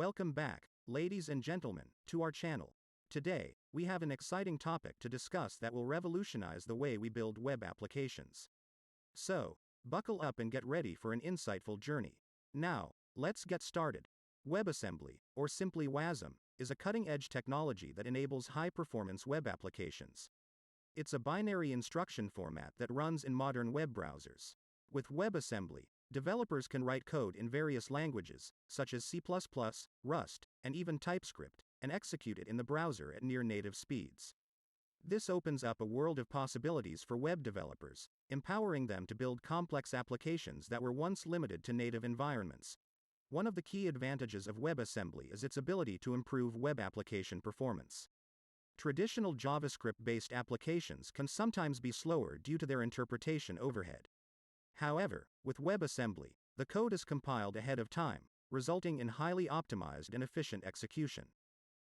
Welcome back, ladies and gentlemen, to our channel. Today, we have an exciting topic to discuss that will revolutionize the way we build web applications. So, buckle up and get ready for an insightful journey. Now, let's get started. WebAssembly, or simply WASM, is a cutting-edge technology that enables high-performance web applications. It's a binary instruction format that runs in modern web browsers. With WebAssembly, developers can write code in various languages, such as C++, Rust, and even TypeScript, and execute it in the browser at near-native speeds. This opens up a world of possibilities for web developers, empowering them to build complex applications that were once limited to native environments. One of the key advantages of WebAssembly is its ability to improve web application performance. Traditional JavaScript-based applications can sometimes be slower due to their interpretation overhead. However, with WebAssembly, the code is compiled ahead of time, resulting in highly optimized and efficient execution.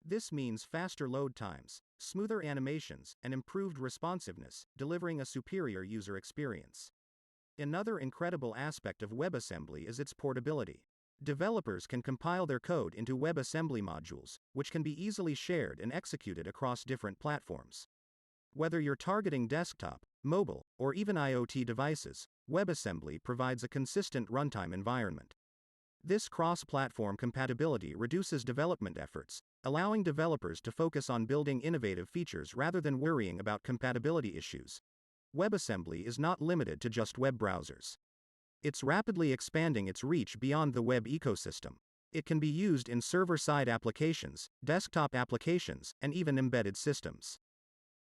This means faster load times, smoother animations, and improved responsiveness, delivering a superior user experience. Another incredible aspect of WebAssembly is its portability. Developers can compile their code into WebAssembly modules, which can be easily shared and executed across different platforms. Whether you're targeting desktop, mobile, or even IoT devices, WebAssembly provides a consistent runtime environment. This cross-platform compatibility reduces development efforts, allowing developers to focus on building innovative features rather than worrying about compatibility issues. WebAssembly is not limited to just web browsers. It's rapidly expanding its reach beyond the web ecosystem. It can be used in server-side applications, desktop applications, and even embedded systems.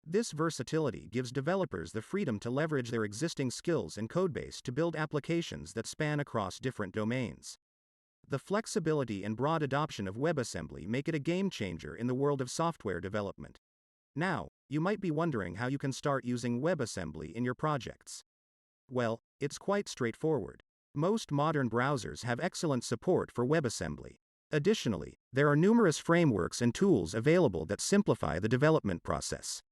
This versatility gives developers the freedom to leverage their existing skills and codebase to build applications that span across different domains. The flexibility and broad adoption of WebAssembly make it a game changer in the world of software development. Now, you might be wondering how you can start using WebAssembly in your projects. Well, it's quite straightforward. Most modern browsers have excellent support for WebAssembly. Additionally, there are numerous frameworks and tools available that simplify the development process.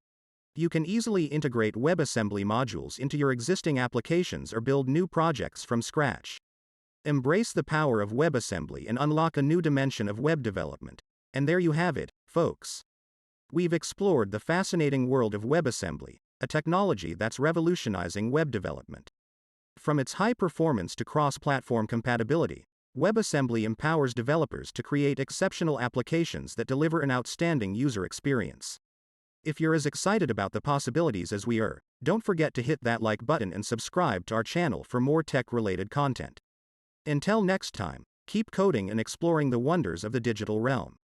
You can easily integrate WebAssembly modules into your existing applications or build new projects from scratch. Embrace the power of WebAssembly and unlock a new dimension of web development. And there you have it, folks. We've explored the fascinating world of WebAssembly, a technology that's revolutionizing web development. From its high performance to cross-platform compatibility, WebAssembly empowers developers to create exceptional applications that deliver an outstanding user experience. If you're as excited about the possibilities as we are, don't forget to hit that like button and subscribe to our channel for more tech-related content. Until next time, keep coding and exploring the wonders of the digital realm.